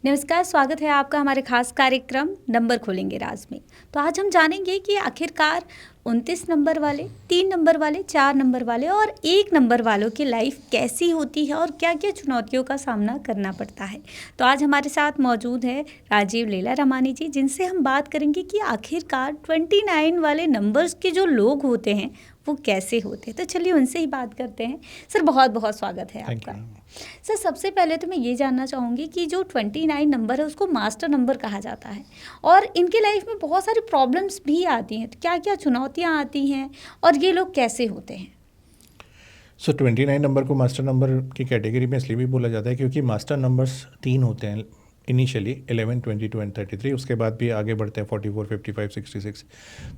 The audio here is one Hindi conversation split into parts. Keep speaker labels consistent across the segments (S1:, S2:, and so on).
S1: नमस्कार, स्वागत है आपका हमारे खास कार्यक्रम नंबर खोलेंगे राज में। तो आज हम जानेंगे कि आखिरकार 29 नंबर वाले, 3 नंबर वाले, 4 नंबर वाले और 1 नंबर वालों की लाइफ कैसी होती है और क्या क्या चुनौतियों का सामना करना पड़ता है। तो आज हमारे साथ मौजूद है राजीव लीला रमानी जी, जिनसे हम बात करेंगे कि आखिरकार 29 वाले नंबर्स के जो लोग होते हैं वो कैसे होते हैं। तो चलिए उनसे ही बात करते हैं। सर, बहुत बहुत स्वागत है आपका। सर, सबसे पहले तो मैं ये जानना चाहूँगी कि जो 29 नंबर है उसको मास्टर नंबर कहा जाता है और इनके लाइफ में बहुत सारी प्रॉब्लम्स भी आती हैं। तो क्या क्या चुनौतियाँ आती हैं और ये लोग कैसे होते हैं?
S2: 29 नंबर को मास्टर नंबर की कैटेगरी में इसलिए भी बोला जाता है क्योंकि मास्टर नंबर्स 3 होते हैं इनिशियली, 11, 22 एंड 33। उसके बाद भी आगे बढ़ते हैं 44, 55, 66।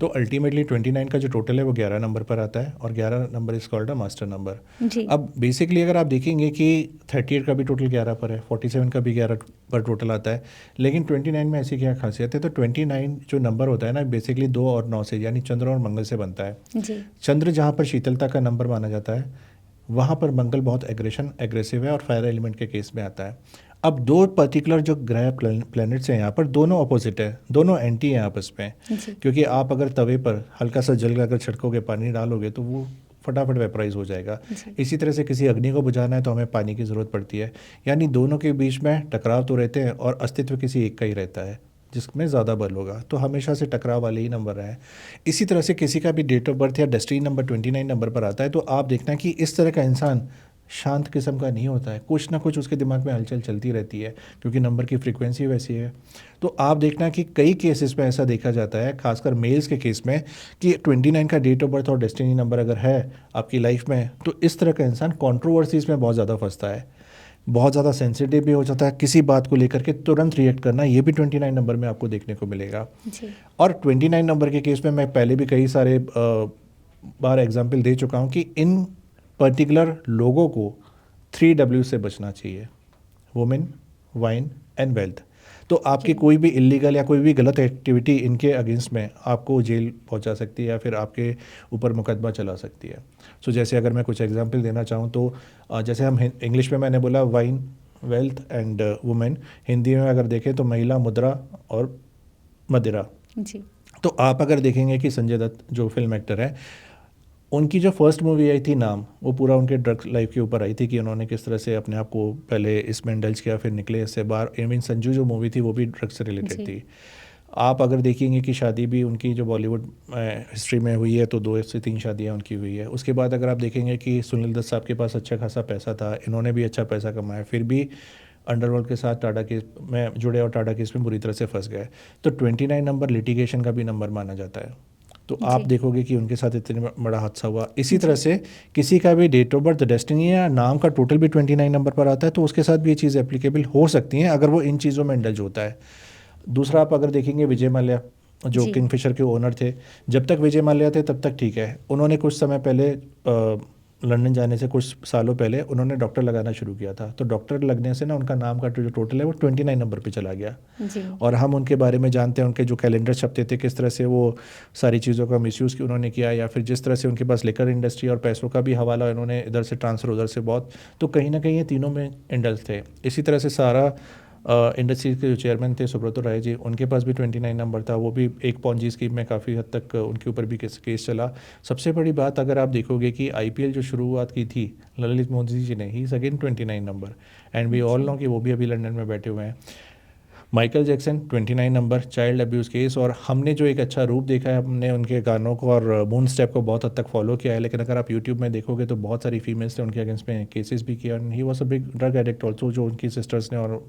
S2: तो अल्टीमेटली 29 का जो टोटल है वो 11 नंबर पर आता है और 11 number is called a master number.
S1: जी।
S2: अब बेसिकली अगर आप देखेंगे कि 38 का भी टोटल 11 पर है, 47 का भी 11 पर टोटल आता है, लेकिन 29 में ऐसी क्या खासियत है? तो 29 जो नंबर होता है ना, बेसिकली 2 और 9 से, यानी चंद्र और मंगल से बनता है।
S1: जी।
S2: चंद्र जहाँ पर शीतलता का नंबर माना जाता है, वहाँ पर मंगल बहुत एग्रेसिव है और फायर एलिमेंट के केस में आता है। अब दो पर्टिकुलर जो ग्रह प्लैनेट्स हैं यहाँ पर, दोनों अपोजिट है, दोनों एंटी हैं आपस में।
S1: जी।
S2: क्योंकि आप अगर तवे पर हल्का सा जल अगर छिड़कोगे, पानी डालोगे, तो वो फटाफट वेपराइज हो जाएगा।
S1: जी।
S2: इसी तरह से किसी अग्नि को बुझाना है तो हमें पानी की ज़रूरत पड़ती है। यानी दोनों के बीच में टकराव तो रहते हैं और अस्तित्व किसी एक का ही रहता है जिसमें ज़्यादा बल होगा, तो हमेशा से टकराव वाले ही नंबर रहे हैं। इसी तरह से किसी का भी डेट ऑफ बर्थ या डेस्टिनी नंबर 29 नंबर पर आता है, तो आप देखना कि इस तरह का इंसान शांत किस्म का नहीं होता है, कुछ ना कुछ उसके दिमाग में हलचल चलती रहती है क्योंकि नंबर की फ्रीक्वेंसी वैसी है। तो आप देखना कि कई केसेस में ऐसा देखा जाता है, खासकर मेल्स के केस में, कि 29 का डेट ऑफ बर्थ और डेस्टिनी नंबर अगर है आपकी लाइफ में, तो इस तरह का इंसान कंट्रोवर्सीज में बहुत ज़्यादा फंसता है, बहुत ज़्यादा सेंसिटिव भी हो जाता है, किसी बात को लेकर के तुरंत रिएक्ट करना, ये भी 29 नंबर में आपको देखने को मिलेगा।
S1: जी।
S2: और 29 नंबर के केस में मैं पहले भी कई सारे बार एग्जाम्पल दे चुका हूँ कि इन पर्टिकुलर लोगों को 3W से बचना चाहिए: वुमेन, वाइन एंड वेल्थ। तो आपकी
S1: जी।
S2: कोई भी इलीगल या कोई भी गलत एक्टिविटी इनके अगेंस्ट में आपको जेल पहुंचा सकती है या फिर आपके ऊपर मुकदमा चला सकती है। सो जैसे अगर मैं कुछ एग्जांपल देना चाहूँ तो जैसे हम इंग्लिश में मैंने बोला wine, wealth and women, Hindi में अगर देखें तो महिला, मुद्रा और मदिरा।
S1: जी।
S2: तो आप अगर देखेंगे कि संजय दत्त जो फिल्म एक्टर है, उनकी जो फर्स्ट मूवी आई थी नाम, वो पूरा उनके ड्रग्स लाइफ के ऊपर आई थी कि उन्होंने किस तरह से अपने आप को पहले इसमें इंडल्ज किया, फिर निकले इससे बाहर। इवन संजू जो मूवी थी वो भी ड्रग्स से रिलेटेड
S1: जी।
S2: थी। आप अगर देखेंगे कि शादी भी उनकी जो बॉलीवुड हिस्ट्री में हुई है तो 2 से 3 शादियाँ उनकी हुई है। उसके बाद अगर आप देखेंगे कि सुनील दत्त साहब के पास अच्छा खासा पैसा था, इन्होंने भी अच्छा पैसा कमाया, फिर भी अंडरवर्ल्ड के साथ टाटा केस में जुड़े और टाटा केस में बुरी तरह से फंस गए। तो 29 नंबर लिटिगेशन का भी नंबर माना जाता है। तो आप
S1: जी।
S2: देखोगे कि उनके साथ इतने बड़ा हादसा हुआ। इसी तरह
S1: जी।
S2: से किसी का भी डेट ऑफ बर्थ, डेस्टिनी या नाम का टोटल भी 29 नंबर पर आता है, तो उसके साथ भी ये चीज़ एप्लीकेबल हो सकती हैं अगर वो इन चीज़ों में इंडल्ज होता है। दूसरा, आप अगर देखेंगे विजय माल्या जो
S1: जी।
S2: किंगफिशर के ओनर थे, जब तक विजय माल्या थे तब तक ठीक है। उन्होंने कुछ समय पहले लंदन जाने से कुछ सालों पहले उन्होंने डॉक्टर लगाना शुरू किया था, तो डॉक्टर लगने से ना उनका नाम का जो टोटल है वो 29 नंबर पे चला गया।
S1: जी।
S2: और हम उनके बारे में जानते हैं, उनके जो कैलेंडर छपते थे, किस तरह से वो सारी चीज़ों का मिसयूज़ उन्होंने किया, या फिर जिस तरह से उनके पास लिकर इंडस्ट्री और पैसों का भी हवाला उन्होंने इधर से ट्रांसफ़र उधर से बहुत, तो कहीं ना कहीं ये तीनों में इंडल्ज थे। इसी तरह से सारा इंडस्ट्रीज के जो चेयरमैन थे सुब्रतो राय जी, उनके पास भी 29 नंबर था, वो भी एक पॉन्जी स्कीम में काफ़ी हद तक उनके ऊपर भी केस चला। सबसे बड़ी बात अगर आप देखोगे कि आईपीएल जो शुरुआत की थी ललित मोदी जी ने, he is again 29 number, and we all know कि वो भी अभी लंदन में बैठे हुए हैं। Michael Jackson 29 number, child abuse case, और हमने जो एक अच्छा रूप देखा है, हमने उनके गानों को और मून स्टेप को बहुत हद तक फॉलो किया है, लेकिन अगर आप यूट्यूब में देखोगे तो बहुत सारी फीमेल्स ने उनके अगेंस्ट में केसेस भी किया। He was a big drug addict also, जो उनकी सिस्टर्स ने और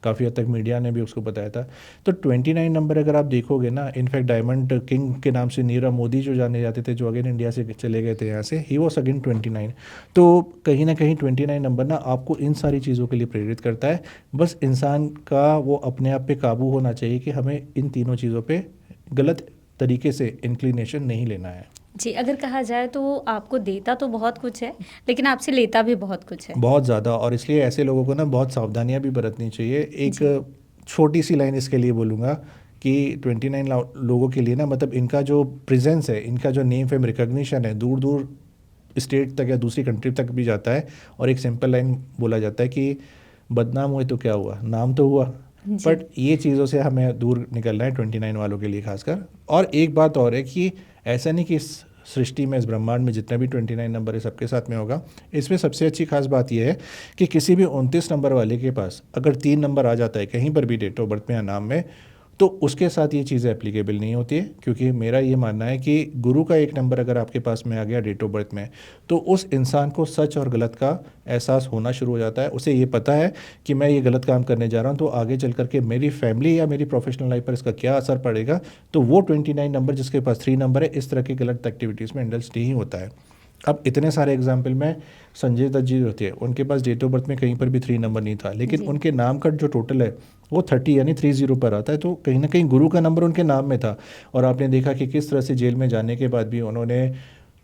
S2: काफ़ी हद तक मीडिया ने भी उसको बताया था। तो 29 नंबर अगर आप देखोगे ना, इनफैक्ट डायमंड किंग के नाम से नीरव मोदी जो जाने जाते थे, जो अगेन इंडिया से चले गए थे यहाँ से, ही वॉज अगेन 29। तो कहीं ना कहीं 29 नंबर ना आपको इन सारी चीज़ों के लिए प्रेरित करता है। बस इंसान का वो अपने आप पे काबू होना चाहिए कि हमें इन तीनों चीज़ों पे गलत तरीके से इंक्लिनेशन नहीं लेना है।
S1: जी, अगर कहा जाए तो वो आपको देता तो बहुत कुछ है, लेकिन आपसे लेता भी बहुत कुछ है।
S2: बहुत ज़्यादा, और इसलिए ऐसे लोगों को ना बहुत सावधानियां भी बरतनी चाहिए। एक
S1: जी।
S2: छोटी सी लाइन इसके लिए बोलूँगा कि 29 लोगों के लिए ना, मतलब इनका जो प्रेजेंस है, इनका जो नेम फेम रिकॉग्निशन है, दूर दूर स्टेट तक या दूसरी कंट्री तक भी जाता है। और एक सिंपल लाइन बोला जाता है कि बदनाम हुए तो क्या हुआ, नाम तो हुआ।
S1: जी।
S2: बट ये चीज़ों से हमें दूर निकलना है 29 वालों के लिए खासकर। और एक बात और है कि ऐसा नहीं कि इस सृष्टि में, इस ब्रह्मांड में जितने भी 29 नंबर है सबके साथ में होगा। इसमें सबसे अच्छी खास बात यह है कि किसी भी 29 नंबर वाले के पास अगर 3 नंबर आ जाता है कहीं पर भी डेट ऑफ बर्थ में या नाम में, तो उसके साथ ये चीज़ें एप्लीकेबल नहीं होती है। क्योंकि मेरा ये मानना है कि गुरु का एक नंबर अगर आपके पास में आ गया डेट ऑफ बर्थ में, तो उस इंसान को सच और गलत का एहसास होना शुरू हो जाता है। उसे ये पता है कि मैं ये गलत काम करने जा रहा हूँ तो आगे चल करके मेरी फैमिली या मेरी प्रोफेशनल लाइफ पर इसका क्या असर पड़ेगा। तो वो 29 नंबर जिसके पास 3 नंबर है इस तरह की गलत एक्टिविटीज़ में इंडल्ज नहीं होता है। अब इतने सारे एग्जाम्पल में संजय दत्त जी होते हैं, उनके पास डेट ऑफ बर्थ में कहीं पर भी 3 नंबर नहीं था, लेकिन
S1: जी।
S2: उनके नाम का जो टोटल है वो 30 यानी 30 पर आता है। तो कहीं ना कहीं गुरु का नंबर उनके नाम में था। और आपने देखा कि किस तरह से जेल में जाने के बाद भी उन्होंने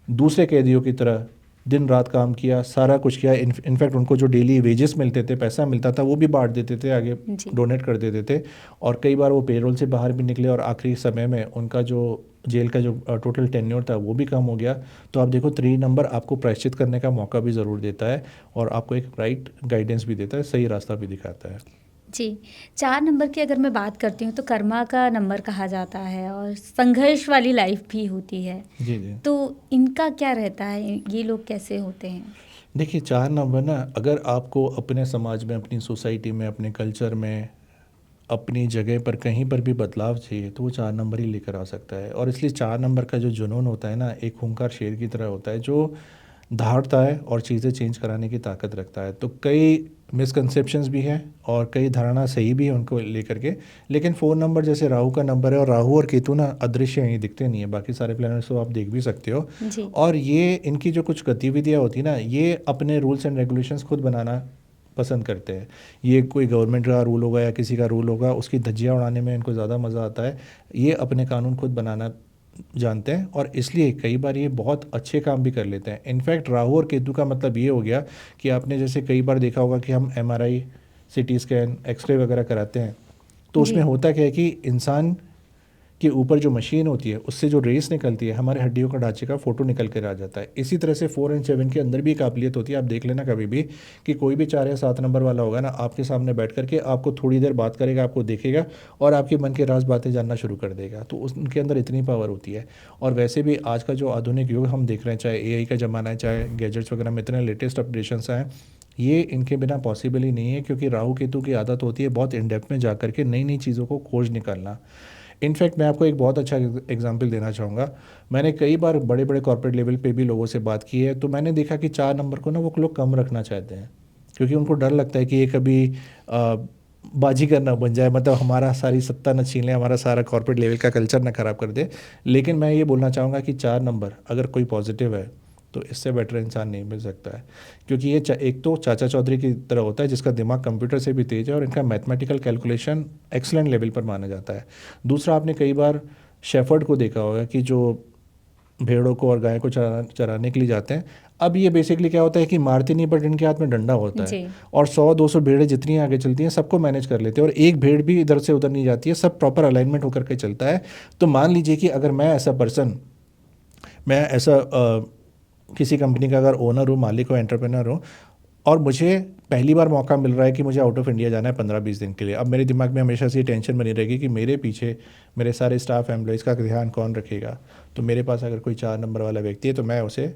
S2: दूसरे कैदियों की तरह दिन रात काम किया, सारा कुछ किया। इनफैक्ट उनको जो डेली वेजेस मिलते थे, पैसा मिलता था, वो भी बांट देते थे, आगे
S1: जी।
S2: डोनेट कर देते थे। और कई बार वो पेरोल से बाहर भी निकले और आखिरी समय में उनका जो जेल का जो टोटल टेन्योर था वो भी कम हो गया। तो आप देखो 3 नंबर आपको प्रायश्चित करने का मौका भी ज़रूर देता है और आपको एक राइट गाइडेंस भी देता है, सही रास्ता भी दिखाता है।
S1: जी। 4 नंबर की अगर मैं बात करती हूँ तो कर्मा का नंबर कहा जाता है और संघर्ष वाली लाइफ भी होती है।
S2: जी जी।
S1: तो इनका क्या रहता है, ये लोग कैसे होते हैं?
S2: देखिए 4 नंबर ना, अगर आपको अपने समाज में, अपनी सोसाइटी में, अपने कल्चर में, अपनी जगह पर कहीं पर भी बदलाव चाहिए तो वो 4 नंबर ही लेकर आ सकता है। और इसलिए 4 नंबर का जो जुनून होता है ना, एक खूंखार शेर की तरह होता है जो दहाड़ता है और चीज़ें चेंज कराने की ताकत रखता है। तो कई मिसकंसेप्शंस भी हैं और कई धारणा सही भी है उनको लेकर के। लेकिन 4 नंबर जैसे राहु का नंबर है, और राहु और केतु ना अदृश्य हैं, ये दिखते नहीं है, बाकी सारे प्लैनेट्स तो आप देख भी सकते हो।
S1: जी।
S2: और ये इनकी जो कुछ गतिविधियाँ होती ना, ये अपने रूल्स एंड रेगुलेशंस खुद बनाना पसंद करते हैं। ये कोई गवर्नमेंट का रूल होगा या किसी का रूल होगा, उसकी धज्जियाँ उड़ाने में इनको ज़्यादा मज़ा आता है। ये अपने कानून खुद बनाना जानते हैं और इसलिए कई बार ये बहुत अच्छे काम भी कर लेते हैं। इनफैक्ट राहु और केतु का मतलब ये हो गया कि आपने जैसे कई बार देखा होगा कि हम MRI, CT स्कैन, एक्सरे वगैरह कराते हैं, तो उसमें
S1: जी।
S2: होता क्या है कि इंसान के ऊपर जो मशीन होती है उससे जो रेस निकलती है, हमारे हड्डियों का ढांचे का फ़ोटो निकल कर आ जाता है। इसी तरह से 4 और 7 के अंदर भी काबिलियत होती है। आप देख लेना कभी भी कि कोई भी 4 या 7 नंबर वाला होगा ना, आपके सामने बैठ करके आपको थोड़ी देर बात करेगा, आपको देखेगा और आपके मन के राज बातें जानना शुरू कर देगा। तो उनके अंदर इतनी पावर होती है। और वैसे भी आज का जो आधुनिक युग हम देख रहे हैं, चाहे AI का ज़माना है, चाहे गैजेट्स वगैरह में इतने लेटेस्ट अपडेशंस हैं, ये इनके बिना पॉसिबल ही नहीं है। क्योंकि राहु केतु की आदत होती है बहुत इन डेप्थ में जा करके नई नई चीज़ों को खोज निकालना। इनफैक्ट मैं आपको एक बहुत अच्छा एग्जांपल देना चाहूँगा। मैंने कई बार बड़े बड़े कॉर्पोरेट लेवल पे भी लोगों से बात की है, तो मैंने देखा कि 4 नंबर को ना वो लोग कम रखना चाहते हैं क्योंकि उनको डर लगता है कि ये कभी बाजीगर ना बन जाए, मतलब हमारा सारी सत्ता न छीन ले, हमारा सारा कॉर्पोरेट लेवल का कल्चर ना ख़राब कर दे। लेकिन मैं ये बोलना चाहूँगा कि 4 नंबर अगर कोई पॉजिटिव है तो इससे बेटर इंसान नहीं मिल सकता है। क्योंकि ये एक तो चाचा चौधरी की तरह होता है जिसका दिमाग कंप्यूटर से भी तेज है और इनका मैथमेटिकल कैलकुलेशन एक्सीलेंट लेवल पर माना जाता है। दूसरा, आपने कई बार शेफर्ड को देखा होगा कि जो भेड़ों को और गाय को चराने के लिए जाते हैं। अब ये बेसिकली क्या होता है कि मारते नहीं, बट इनके हाथ में डंडा होता है
S1: जी।
S2: और 100-200 भेड़ें जितनी आगे चलती हैं सबको मैनेज कर लेते हैं और एक भेड़ भी इधर से उधर नहीं जाती है, सब प्रॉपर अलाइनमेंट होकर के चलता है। तो मान लीजिए कि अगर मैं ऐसा किसी कंपनी का अगर ओनर हूँ, मालिक हो, एंटरप्रेन्योर हूँ और मुझे पहली बार मौका मिल रहा है कि मुझे आउट ऑफ इंडिया जाना है 15-20 दिन के लिए। अब मेरे दिमाग में हमेशा से ये टेंशन बनी रहेगी कि मेरे पीछे मेरे सारे स्टाफ एम्प्लॉइज़ का ध्यान कौन रखेगा। तो मेरे पास अगर कोई 4 नंबर वाला व्यक्ति है तो मैं उसे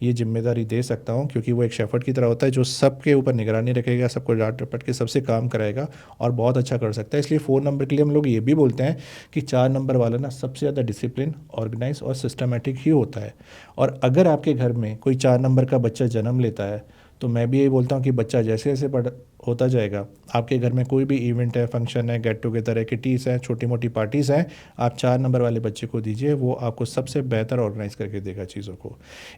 S2: ये जिम्मेदारी दे सकता हूँ, क्योंकि वो एक शेफर्ड की तरह होता है जो सबके ऊपर निगरानी रखेगा, सबको डांट डपट के सबसे काम कराएगा और बहुत अच्छा कर सकता है। इसलिए 4 नंबर के लिए हम लोग ये भी बोलते हैं कि 4 नंबर वाला ना सबसे ज़्यादा डिसिप्लिन, ऑर्गेनाइज और सिस्टमेटिक ही होता है। और अगर आपके घर में कोई 4 नंबर का बच्चा जन्म लेता है तो मैं भी यही बोलता हूँ कि बच्चा जैसे जैसे बड़ा होता जाएगा, आपके घर में कोई भी इवेंट है, फंक्शन है, गेट टुगेदर है, किटीज़ हैं, छोटी मोटी पार्टीज़ हैं, आप 4 नंबर वाले बच्चे को दीजिए, वो आपको सबसे बेहतर ऑर्गेनाइज करके देगा चीज़ों को।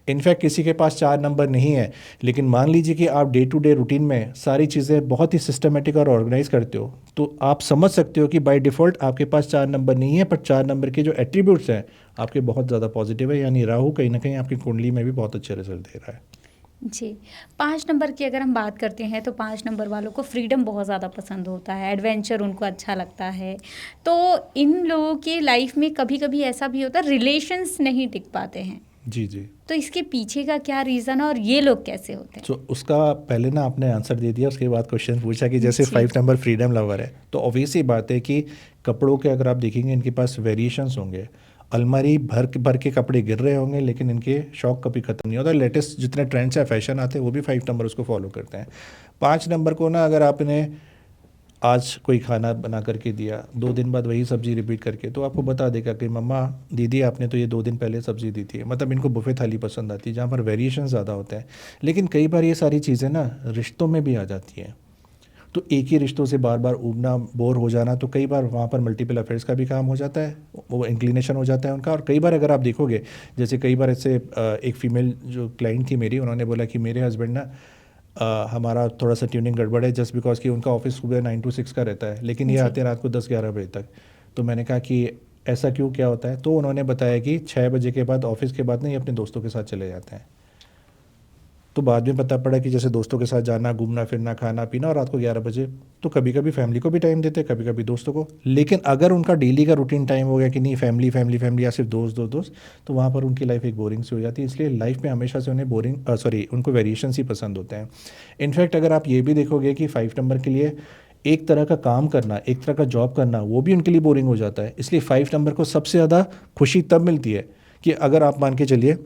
S2: इनफैक्ट किसी के पास 4 नंबर नहीं है, लेकिन मान लीजिए कि आप डे टू डे रूटीन में सारी चीज़ें बहुत ही सिस्टमेटिक और ऑर्गेनाइज करते हो, तो आप समझ सकते हो कि बाय डिफ़ॉल्ट आपके पास 4 नंबर नहीं है, पर 4 नंबर के जो एट्रीब्यूट्स हैं आपके बहुत ज़्यादा पॉजिटिव है। यानी राहु कहीं ना कहीं आपकी कुंडली में भी बहुत अच्छे रिजल्ट दे रहा है।
S1: जी। 5 नंबर की अगर हम बात करते हैं तो 5 नंबर वालों को फ्रीडम बहुत ज़्यादा पसंद होता है, एडवेंचर उनको अच्छा लगता है। तो इन लोगों की लाइफ में कभी कभी ऐसा भी होता है रिलेशंस नहीं टिक पाते हैं,
S2: जी जी।
S1: तो इसके पीछे का क्या रीज़न है और ये लोग कैसे होते हैं?
S2: तो उसका पहले ना आपने आंसर दे दिया, उसके बाद क्वेश्चन पूछा कि जैसे
S1: जी
S2: 5 नंबर फ्रीडम लवर है, तो ऑब्वियस ही बात है कि कपड़ों के अगर आप देखेंगे इनके पास वेरिएशंस होंगे, अलमारी भर के कपड़े गिर रहे होंगे, लेकिन इनके शौक कभी ख़त्म नहीं होता। लेटेस्ट जितने ट्रेंड्स या फैशन आते हैं वो भी 5 नंबर उसको फॉलो करते हैं। 5 नंबर को ना अगर आपने आज कोई खाना बना करके दिया, 2 दिन बाद वही सब्ज़ी रिपीट करके, तो आपको बता देगा कि मम्मा दीदी आपने तो ये 2 दिन पहले सब्ज़ी दी थी। मतलब इनको बुफे थाली पसंद आती है जहाँ पर वेरिएशन ज़्यादा होते हैं। लेकिन कई बार ये सारी चीज़ें ना रिश्तों में भी आ जाती हैं, तो एक ही रिश्तों से बार बार उबना, बोर हो जाना, तो कई बार वहाँ पर मल्टीपल अफेयर्स का भी काम हो जाता है, वो इंक्लिनेशन हो जाता है उनका। और कई बार अगर आप देखोगे, जैसे कई बार ऐसे एक फ़ीमेल जो क्लाइंट थी मेरी, उन्होंने बोला कि मेरे हस्बैंड ना हमारा थोड़ा सा ट्यूनिंग गड़बड़ है, जस्ट बिकॉज कि उनका ऑफिस सुबह 9 to 6 का रहता है, लेकिन ये
S1: जी
S2: आते हैं रात को 10-11 बजे तक। तो मैंने कहा कि ऐसा क्यों, क्या होता है? तो उन्होंने बताया कि 6 बजे के बाद ऑफिस के बाद ना ये अपने दोस्तों के साथ चले जाते हैं। तो बाद में पता पड़ा कि जैसे दोस्तों के साथ जाना, घूमना फिरना, खाना पीना, और रात को 11 बजे, तो कभी कभी फैमिली को भी टाइम देते, कभी कभी दोस्तों को। लेकिन अगर उनका डेली का रूटीन टाइम हो गया कि नहीं फैमिली फैमिली फैमिली या सिर्फ दोस्त दोस्त दोस्त, तो वहाँ पर उनकी लाइफ एक बोरिंग सी हो जाती है। इसलिए लाइफ में हमेशा से उन्हें उनको वेरिएशंस ही पसंद होते हैं। इनफैक्ट अगर आप ये भी देखोगे कि 5 नंबर के लिए एक तरह का काम करना, एक तरह का जॉब करना, वो भी उनके लिए बोरिंग हो जाता है। इसलिए 5 नंबर को सबसे ज़्यादा खुशी तब मिलती है कि अगर आप मान के चलिए,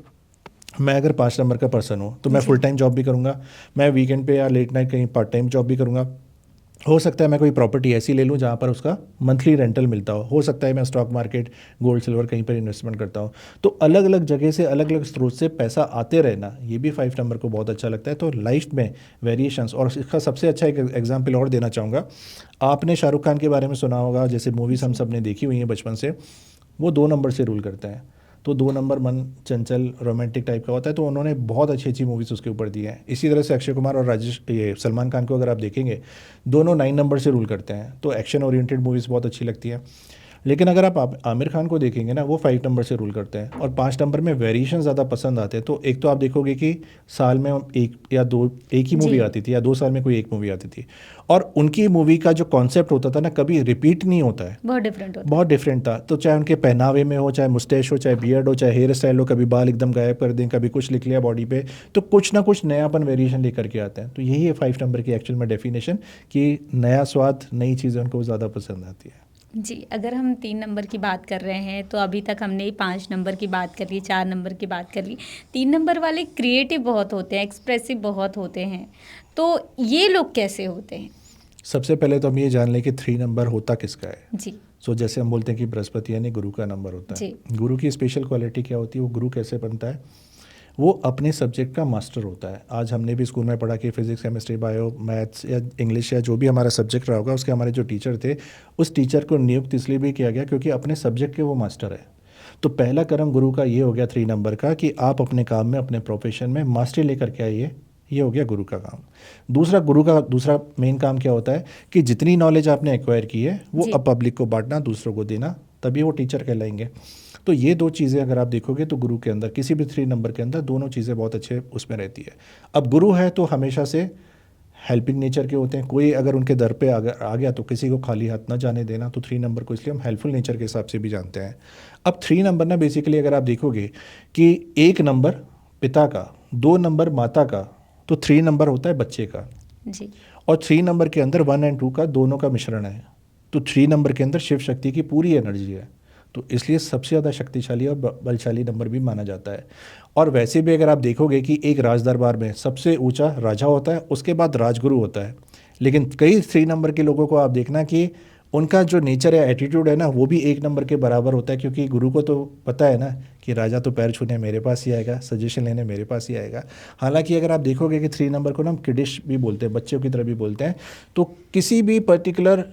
S2: मैं अगर 5 नंबर का पर्सन हूँ तो मैं
S1: जी
S2: फुल टाइम जॉब भी करूँगा, मैं वीकेंड पे या लेट नाइट कहीं पार्ट टाइम जॉब भी करूँगा। हो सकता है मैं कोई प्रॉपर्टी ऐसी ले लूँ जहाँ पर उसका मंथली रेंटल मिलता हो सकता है मैं स्टॉक मार्केट, गोल्ड सिल्वर कहीं पर इन्वेस्टमेंट करता हूँ। तो अलग अलग जगह से, अलग अलग स्रोत से पैसा आते रहना, ये भी 5 नंबर को बहुत अच्छा लगता है। तो लाइफ में वेरिएशंस, और इसका सबसे अच्छा एक एग्जाम्पल और देना चाहूँगा। आपने शाहरुख खान के बारे में सुना होगा, जैसे मूवीज़ हम सब ने देखी हुई हैं बचपन से, वो 2 नंबर से रूल करते हैं। तो 2 नंबर मन चंचल रोमांटिक टाइप का होता है, तो उन्होंने बहुत अच्छी अच्छी मूवीज़ उसके ऊपर दी हैं। इसी तरह से अक्षय कुमार और ये सलमान खान को अगर आप देखेंगे, दोनों 9 नंबर से रूल करते हैं, तो एक्शन ओरिएंटेड मूवीज़ बहुत अच्छी लगती हैं। लेकिन अगर आप आमिर खान को देखेंगे ना, वो 5 नंबर से रूल करते हैं और 5 नंबर में वेरिएशन ज़्यादा पसंद आते हैं। तो एक तो आप देखोगे कि साल में एक ही मूवी
S1: जी
S2: आती थी, या 2 साल में कोई एक मूवी आती थी, और उनकी मूवी का जो कॉन्सेप्ट होता था ना, कभी रिपीट नहीं होता है,
S1: बहुत डिफरेंट होता
S2: बहुत डिफरेंट था। तो चाहे उनके पहनावे में हो, चाहे मुस्टैच हो, चाहे बियर्ड हो, चाहे हेयर स्टाइल हो, कभी बाल एकदम गायब कर दें, कभी कुछ लिख लिया बॉडी पे, तो कुछ ना कुछ नयापन वेरिएशन लेकर के आते हैं। तो यही है 5 नंबर की एक्चुअल में डेफिनेशन, कि नया स्वाद, नई चीज़ें उनको ज़्यादा पसंद आती है।
S1: है। जी अगर हम 3 नंबर की बात कर रहे हैं तो अभी तक हमने 5 नंबर की बात कर ली, 4 नंबर की बात कर ली। 3 नंबर वाले क्रिएटिव बहुत होते हैं, एक्सप्रेसिव बहुत होते हैं, तो ये लोग कैसे होते हैं?
S2: सबसे पहले तो हम ये जान लें कि 3 नंबर होता किसका है।
S1: जी
S2: जैसे हम बोलते हैं कि बृहस्पति यानी गुरु का नंबर होता है।
S1: जी
S2: गुरु की स्पेशल क्वालिटी क्या होती है, वो गुरु कैसे बनता है? वो अपने सब्जेक्ट का मास्टर होता है। आज हमने भी स्कूल में पढ़ा कि फिजिक्स, केमिस्ट्री, बायो, मैथ्स या इंग्लिश या जो भी हमारा सब्जेक्ट रहा होगा, उसके हमारे जो टीचर थे, उस टीचर को नियुक्त इसलिए भी किया गया क्योंकि अपने सब्जेक्ट के वो मास्टर है। तो पहला कर्म गुरु का ये हो गया 3 नंबर का, कि आप अपने काम में, अपने प्रोफेशन में मास्टरी लेकर के आइए। ये हो गया गुरु का काम। दूसरा, गुरु का दूसरा मेन काम क्या होता है कि जितनी नॉलेज आपने एक्वायर की है वो
S1: जी
S2: अब पब्लिक को बांटना, दूसरों को देना, तभी वो टीचर कहलाएंगे। तो ये 2 चीज़ें अगर आप देखोगे तो गुरु के अंदर, किसी भी 3 नंबर के अंदर, दोनों चीज़ें बहुत अच्छे उसमें रहती है। अब गुरु है तो हमेशा से हेल्पिंग नेचर के होते हैं। कोई अगर उनके दर पे आ गया तो किसी को खाली हाथ ना जाने देना। तो 3 नंबर को इसलिए हम हेल्पफुल नेचर के हिसाब से भी जानते हैं। अब 3 नंबर ना बेसिकली अगर आप देखोगे कि 1 नंबर पिता का, 2 नंबर माता का, तो 3 नंबर होता है बच्चे का।
S1: जी
S2: और 3 नंबर के अंदर 1 और 2 का, दोनों का मिश्रण है। तो 3 नंबर के अंदर शिव शक्ति की पूरी एनर्जी है, तो इसलिए सबसे ज़्यादा शक्तिशाली और बलशाली नंबर भी माना जाता है। और वैसे भी अगर आप देखोगे कि एक राज दरबार में सबसे ऊंचा राजा होता है, उसके बाद राजगुरु होता है। लेकिन कई 3 नंबर के लोगों को आप देखना कि उनका जो नेचर या एटीट्यूड है ना, वो भी 1 नंबर के बराबर होता है, क्योंकि गुरु को तो पता है ना कि राजा तो पैर छूने मेरे पास ही आएगा, सजेशन लेने मेरे पास ही आएगा। हालांकि अगर आप देखोगे कि 3 नंबर को ना हम किडिश भी बोलते हैं, बच्चों की तरह भी बोलते हैं। तो किसी भी पर्टिकुलर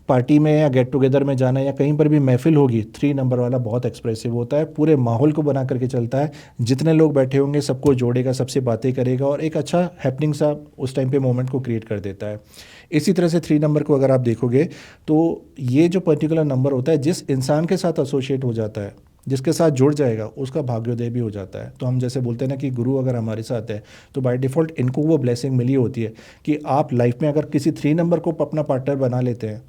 S2: पार्टी में या गेट टुगेदर में जाना या कहीं पर भी महफिल होगी, 3 नंबर वाला बहुत एक्सप्रेसिव होता है, पूरे माहौल को बना करके चलता है। जितने लोग बैठे होंगे सबको जोड़ेगा, सबसे बातें करेगा, और एक अच्छा हैपनिंग सा उस टाइम पे मोमेंट को क्रिएट कर देता है। इसी तरह से 3 नंबर को अगर आप देखोगे तो ये जो पर्टिकुलर नंबर होता है, जिस इंसान के साथ एसोसिएट हो जाता है, जिसके साथ जुड़ जाएगा, उसका भाग्योदय भी हो जाता है। तो हम जैसे बोलते हैं ना कि गुरु अगर हमारे साथ है तो बाय डिफ़ॉल्ट इनको वो ब्लेसिंग मिली होती है कि आप लाइफ में अगर किसी 3 नंबर को अपना पार्टनर बना लेते हैं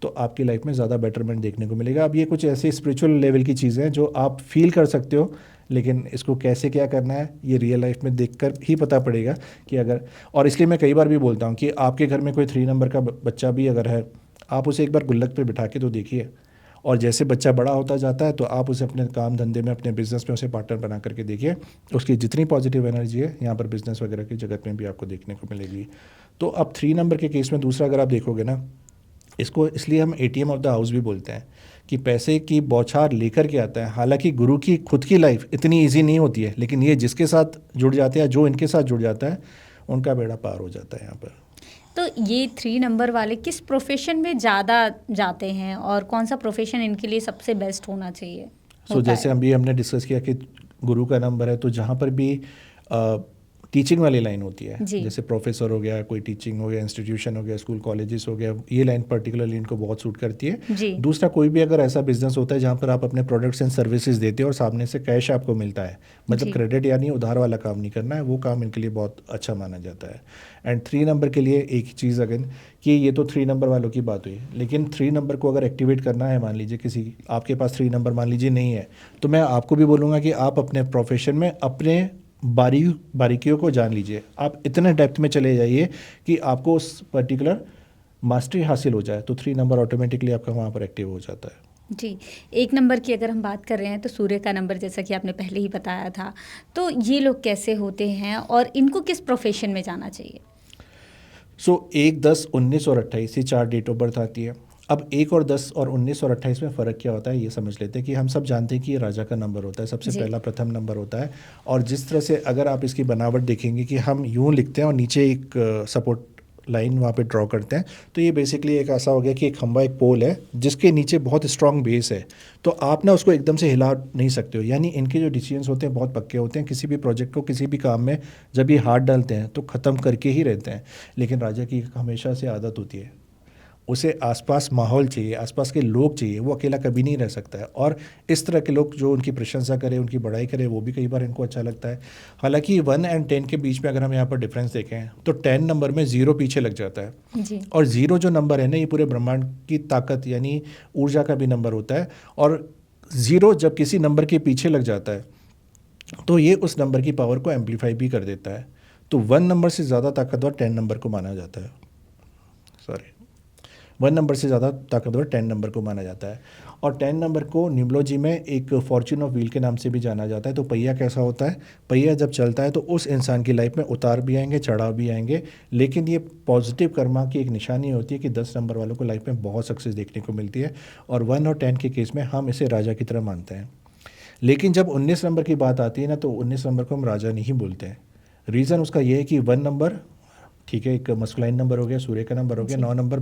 S2: तो आपकी लाइफ में ज़्यादा बेटरमेंट देखने को मिलेगा। अब ये कुछ ऐसे स्पिरिचुअल लेवल की चीज़ें हैं जो आप फील कर सकते हो, लेकिन इसको कैसे क्या करना है ये रियल लाइफ में देखकर ही पता पड़ेगा कि अगर, और इसलिए मैं कई बार भी बोलता हूँ कि आपके घर में कोई 3 नंबर का बच्चा भी अगर है, आप उसे एक बार गुल्लक पे बिठा के तो देखिए, और जैसे बच्चा बड़ा होता जाता है तो आप उसे अपने काम धंधे में, अपने बिजनेस में उसे पार्टनर बना करके देखिए, उसकी जितनी पॉजिटिव एनर्जी है यहाँ पर बिजनेस वगैरह की जगत में भी आपको देखने को मिलेगी। तो अब 3 नंबर के केस में दूसरा अगर आप देखोगे ना, इसको इसलिए हम एटीएम ऑफ द हाउस भी बोलते हैं कि पैसे की बौछार लेकर के आता है। हालांकि गुरु की खुद की लाइफ इतनी इजी नहीं होती है, लेकिन ये जिसके साथ जुड़ जाते हैं, जो इनके साथ जुड़ जाता है, उनका बेड़ा पार हो जाता है यहाँ पर।
S1: तो ये 3 नंबर वाले किस प्रोफेशन में ज़्यादा जाते हैं और कौन सा प्रोफेशन इनके लिए सबसे बेस्ट होना चाहिए?
S2: जैसे अभी हमने डिस्कस किया कि गुरु का नंबर है, तो जहाँ पर भी टीचिंग वाली लाइन होती है, जैसे प्रोफेसर हो गया, कोई टीचिंग हो गया, इंस्टीट्यूशन हो गया, स्कूल कॉलेजेस हो गया, ये लाइन पर्टिकुलरली इनको बहुत सूट करती है। दूसरा, कोई भी अगर ऐसा बिजनेस होता है जहाँ पर आप अपने प्रोडक्ट्स एंड सर्विसेज देते हो और सामने से कैश आपको मिलता है, मतलब क्रेडिट यानी उधार वाला काम नहीं करना है, वो काम इनके लिए बहुत अच्छा माना जाता है। एंड 3 नंबर के लिए एक चीज़ अगेन कि ये तो 3 नंबर वालों की बात हुई, लेकिन 3 नंबर को अगर एक्टिवेट करना है, मान लीजिए किसी आपके पास 3 नंबर मान लीजिए नहीं है, तो मैं आपको भी बोलूँगा कि आप अपने प्रोफेशन में अपने बारीकियों को जान लीजिए। आप इतने डेप्थ में चले जाइए कि आपको उस पर्टिकुलर मास्टरी हासिल हो जाए, तो 3 नंबर ऑटोमेटिकली आपका वहाँ पर एक्टिव हो जाता है।
S1: जी, 1 नंबर की अगर हम बात कर रहे हैं तो सूर्य का नंबर, जैसा कि आपने पहले ही बताया था, तो ये लोग कैसे होते हैं और इनको किस प्रोफेशन में जाना चाहिए?
S2: 1, 10, 19 और 28 ये 4 डेट ऑफ बर्थ आती है। अब 1 और 10 और 19 और 28 में फ़र्क क्या होता है ये समझ लेते हैं कि हम सब जानते हैं कि ये राजा का नंबर होता है, सबसे पहला प्रथम नंबर होता है। और जिस तरह से अगर आप इसकी बनावट देखेंगे कि हम यूँ लिखते हैं और नीचे एक सपोर्ट लाइन वहाँ पे ड्रॉ करते हैं, तो ये बेसिकली एक ऐसा हो गया कि एक खंबा, एक पोल है जिसके नीचे बहुत स्ट्रॉन्ग बेस है, तो आप ना उसको एकदम से हिला नहीं सकते हो। यानी इनके जो डिसीजंस होते हैं बहुत पक्के होते हैं, किसी भी प्रोजेक्ट को, किसी भी काम में जब ये हाथ डालते हैं तो ख़त्म करके ही रहते हैं। लेकिन राजा की हमेशा से आदत होती है, उसे आसपास माहौल चाहिए, आसपास के लोग चाहिए, वो अकेला कभी नहीं रह सकता है। और इस तरह के लोग जो उनकी प्रशंसा करें, उनकी बड़ाई करें, वो भी कई बार इनको अच्छा लगता है। हालांकि 1 और 10 के बीच में अगर हम यहाँ पर डिफरेंस देखें तो 10 नंबर में 0 पीछे लग जाता है जी। और 0 जो नंबर है ना, ये पूरे ब्रह्मांड की ताकत यानी ऊर्जा का भी नंबर होता है। और 0 जब किसी नंबर के पीछे लग जाता है तो ये उस नंबर की पावर को एम्पलीफाई भी कर देता है। तो 1 नंबर से ज़्यादा ताकतवर 10 नंबर को माना जाता है। 1 नंबर से ज़्यादा ताकतवर 10 नंबर को माना जाता है। और 10 नंबर को न्यूमरोलॉजी में एक फॉर्च्यून ऑफ व्हील के नाम से भी जाना जाता है। तो पहिया कैसा होता है, पहिया जब चलता है तो उस इंसान की लाइफ में उतार भी आएंगे, चढ़ाव भी आएंगे, लेकिन ये पॉजिटिव कर्मा की एक निशानी होती है कि 10 नंबर वालों को लाइफ में बहुत सक्सेस देखने को मिलती है। और 1 और 10 के केस में हम इसे राजा की तरह मानते हैं। लेकिन जब 19 नंबर की बात आती है ना, तो 19 नंबर को हम राजा नहीं बोलते हैं। रीज़न उसका ये है कि 1 नंबर ठीक है, एक मस्कुलाइन नंबर हो गया, सूर्य का नंबर हो गया। 9 नंबर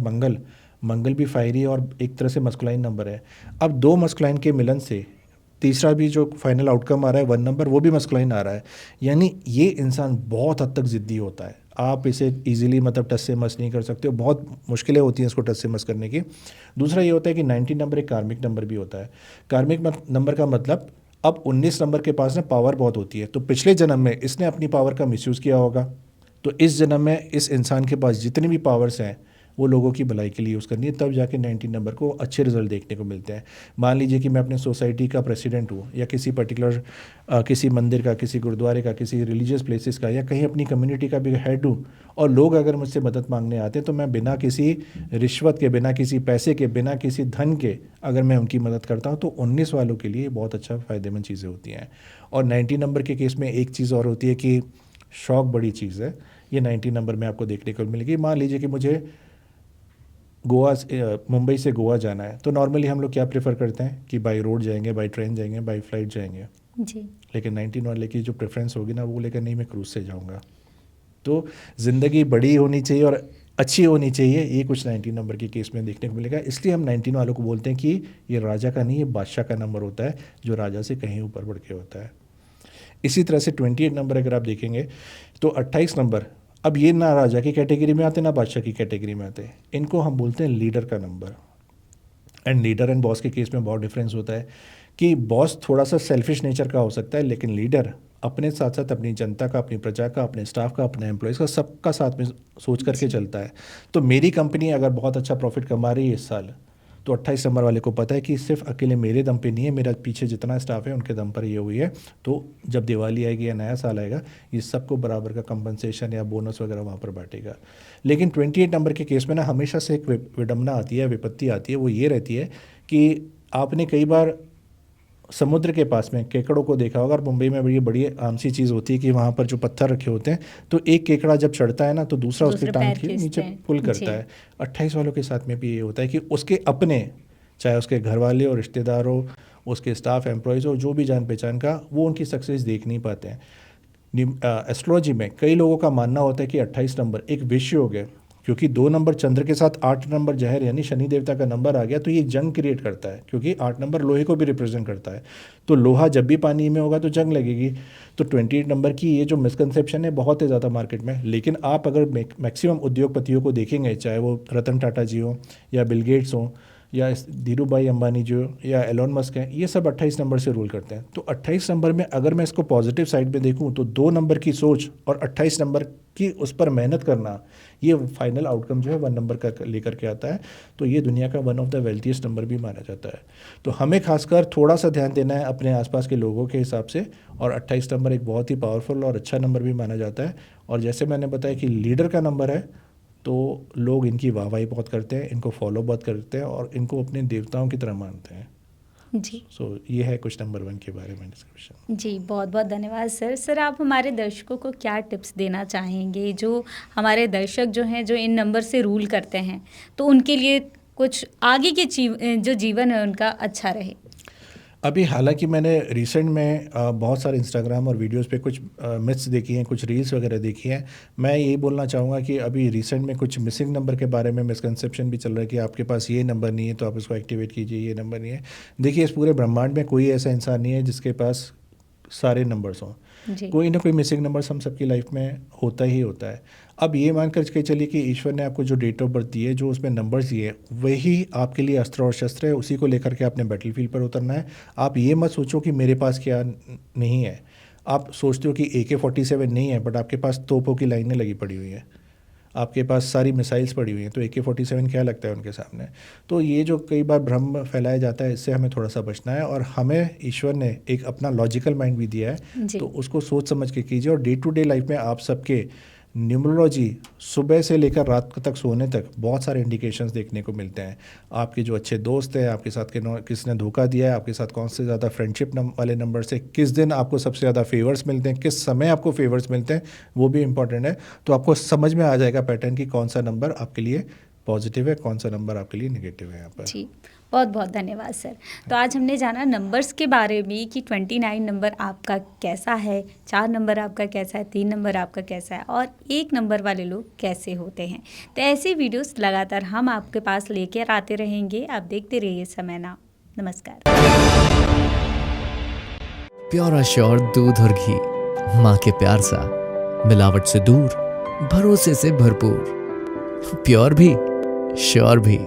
S2: मंगल भी फायरी और एक तरह से मस्कुलाइन नंबर है। अब 2 मस्कुलाइन के मिलन से तीसरा भी जो फाइनल आउटकम आ रहा है 1 नंबर, वो भी मस्कुलाइन आ रहा है। यानी ये इंसान बहुत हद तक ज़िद्दी होता है। आप इसे इजीली मतलब टच से मस नहीं कर सकते हो, बहुत मुश्किलें होती हैं इसको टच से मस करने की। दूसरा ये होता है कि 19 नंबर एक कार्मिक नंबर भी होता है। कार्मिक नंबर का मतलब अब 19 नंबर के पास ना पावर बहुत होती है, तो पिछले जन्म में इसने अपनी पावर का मिसयूज़ किया होगा, तो इस जन्म में इस इंसान के पास जितनी भी पावर्स हैं वो लोगों की भलाई के लिए यूज़ करनी है, तब जाके 19 नंबर को अच्छे रिजल्ट देखने को मिलते हैं। मान लीजिए कि मैं अपने सोसाइटी का प्रेसिडेंट हूँ, या किसी पर्टिकुलर किसी मंदिर का, किसी गुरुद्वारे का, किसी रिलीजियस प्लेसेस का, या कहीं अपनी कम्युनिटी का भी हेड हूँ, और लोग अगर मुझसे मदद मांगने आते हैं तो मैं बिना किसी रिश्वत के, बिना किसी पैसे के, बिना किसी धन के अगर मैं उनकी मदद करता हूँ, तो 19 वालों के लिए बहुत अच्छा फ़ायदेमंद चीज़ें होती हैं। और 19 नंबर के केस में एक चीज़ और होती है कि शौक बड़ी चीज़ है, ये 19 नंबर में आपको देखने को मिलेगी। मान लीजिए कि मुझे मुंबई से गोवा जाना है, तो नॉर्मली हम लोग क्या प्रेफर करते हैं कि बाई रोड जाएंगे, बाई ट्रेन जाएंगे, बाई फ्लाइट जाएंगे जी। लेकिन 19 वाले की जो प्रेफरेंस होगी ना, वो लेकर नहीं, मैं क्रूज़ से जाऊंगा। तो ज़िंदगी बड़ी होनी चाहिए और अच्छी होनी चाहिए, ये कुछ 19 नंबर के केस में देखने को मिलेगा। इसलिए हम 19 वालों को बोलते हैं कि ये राजा का नहीं, ये बादशाह का नंबर होता है, जो राजा से कहीं ऊपर बढ़ के होता है। इसी तरह से 28 नंबर अगर आप देखेंगे तो 28 नंबर, अब ये ना राजा की कैटेगरी में आते ना बादशाह की कैटेगरी में आते, इनको हम बोलते हैं लीडर का number. And leader and boss के केस में बहुत डिफरेंस होता है कि बॉस थोड़ा सा सेल्फिश नेचर का हो सकता है, लेकिन लीडर अपने साथ साथ अपनी जनता का, अपनी प्रजा का, अपने स्टाफ का, अपने एम्प्लॉयज़ का, सबका साथ में सोच करके चलता है। तो मेरी कंपनी अगर बहुत अच्छा प्रॉफिट कमा रही है इस साल, तो 28 नंबर वाले को पता है कि सिर्फ अकेले मेरे दम पे नहीं है, मेरा पीछे जितना स्टाफ है उनके दम पर ये हुई है। तो जब दिवाली आएगी या नया साल आएगा, ये सबको बराबर का कंपनसेशन या बोनस वगैरह वहाँ पर बांटेगा। लेकिन 28 नंबर के केस में ना हमेशा से एक विडंबना आती है, विपत्ति आती है, वो ये रहती है कि आपने कई बार समुद्र के पास में केकड़ों को देखा होगा, और मुंबई में बड़ी बड़ी आम सी चीज़ होती है कि वहाँ पर जो पत्थर रखे होते हैं, तो एक केकड़ा जब चढ़ता है ना तो दूसरा उसके टांग के नीचे पुल करता है। 28 वालों के साथ में भी ये होता है कि उसके अपने, चाहे उसके घर वाले हो, रिश्तेदार हो, उसके स्टाफ एम्प्लॉयज़ हो, जो भी जान पहचान का, वो उनकी सक्सेस देख नहीं पाते हैं। एस्ट्रोलॉजी में कई लोगों का मानना होता है कि 28 नंबर एक विषय हो गया, क्योंकि 2 नंबर चंद्र के साथ 8 नंबर जहर यानी शनि देवता का नंबर आ गया, तो ये जंग क्रिएट करता है, क्योंकि 8 नंबर लोहे को भी रिप्रेजेंट करता है। तो लोहा जब भी पानी में होगा तो जंग लगेगी। तो 28 नंबर की ये जो मिसकंसेप्शन है बहुत ही ज़्यादा मार्केट में। लेकिन आप अगर मैक्सिमम उद्योगपतियों को देखेंगे, चाहे वो रतन टाटा जी हो या बिल गेट्स हो या धीरू भाई अंबानी जो या एलोन मस्क हैं, ये सब 28 नंबर से रूल करते हैं। तो 28 नंबर में अगर मैं इसको पॉजिटिव साइड में देखूं तो 2 नंबर की सोच और 28 नंबर की उस पर मेहनत करना, ये फाइनल आउटकम जो है 1 नंबर का लेकर के आता है। तो ये दुनिया का वन ऑफ द वेल्थीएस्ट नंबर भी माना जाता है। तो हमें खासकर थोड़ा सा ध्यान देना है अपने आसपास के लोगों के हिसाब से, और 28 नंबर एक बहुत ही पावरफुल और अच्छा नंबर भी माना जाता है। और जैसे मैंने बताया कि लीडर का नंबर है, तो लोग इनकी वाहवाही बहुत करते हैं, इनको फॉलो बहुत करते हैं और इनको अपने देवताओं की तरह मानते हैं
S1: जी।
S2: ये है कुछ नंबर 1 के बारे में डिस्क्रिप्शन।
S1: जी, बहुत बहुत धन्यवाद सर। सर, आप हमारे दर्शकों को क्या टिप्स देना चाहेंगे, जो हमारे दर्शक जो हैं, जो इन नंबर से रूल करते हैं, तो उनके लिए कुछ आगे के जो जीवन है उनका अच्छा रहे?
S2: अभी हालांकि मैंने रिसेंट में बहुत सारे इंस्टाग्राम और वीडियोस पे कुछ मिथ्स देखी हैं, कुछ रील्स वगैरह देखी हैं। मैं यही बोलना चाहूँगा कि अभी रिसेंट में कुछ मिसिंग नंबर के बारे में मिसकंसेप्शन भी चल रहा है कि आपके पास ये नंबर नहीं है तो आप इसको एक्टिवेट कीजिए, ये नंबर नहीं है। देखिए, इस पूरे ब्रह्मांड में कोई ऐसा इंसान नहीं है जिसके पास सारे नंबर्स हों। कोई ना कोई मिसिंग नंबर्स हम सबकी लाइफ में होता ही होता है। अब ये मान कर के चलिए कि ईश्वर ने आपको जो डेट ऑफ बर्थ दी है, जो उसमें नंबर्स दिए, वही आपके लिए अस्त्र और शस्त्र है, उसी को लेकर के आपने बैटलफील्ड पर उतरना है। आप ये मत सोचो कि मेरे पास क्या नहीं है। आप सोचते हो कि AK-47 नहीं है, बट आपके पास तोपों की लाइनें लगी पड़ी हुई हैं, आपके पास सारी मिसाइल्स पड़ी हुई हैं, तो AK-47 क्या लगता है उनके सामने। तो ये जो कई बार भ्रम फैलाया जाता है, इससे हमें थोड़ा सा बचना है। और हमें ईश्वर ने एक अपना लॉजिकल माइंड भी दिया है, तो उसको सोच समझ के कीजिए। और डे टू डे लाइफ में आप सबके न्यूमरोलॉजी सुबह से लेकर रात तक सोने तक बहुत सारे इंडिकेशंस देखने को मिलते हैं। आपके जो अच्छे दोस्त हैं, आपके साथ किसने धोखा दिया है, आपके साथ कौन से ज़्यादा फ्रेंडशिप वाले नंबर से, किस दिन आपको सबसे ज़्यादा फेवर्स मिलते हैं, किस समय आपको फेवर्स मिलते हैं, वो भी इंपॉर्टेंट है। तो आपको समझ में आ जाएगा पैटर्न कि कौन सा नंबर आपके लिए पॉजिटिव है, कौन सा नंबर आपके लिए नेगेटिव है यहाँ पर।
S1: जी, बहुत बहुत धन्यवाद सर। तो आज हमने जाना नंबर्स के बारे में कि 29 नंबर आपका कैसा है, 4 नंबर आपका कैसा है, 3 नंबर आपका कैसा है, और 1 नंबर वाले लोग कैसे होते हैं। तो ऐसे वीडियोस लगातार हम आपके पास लेकर आते रहेंगे। आप देखते रहिए समय नाउ। नमस्कार।
S3: प्योर अश्योर दूध और घी, माँ के प्यार सा, मिलावट से दूर, भरोसे से भरपूर, प्योर भी श्योर भी।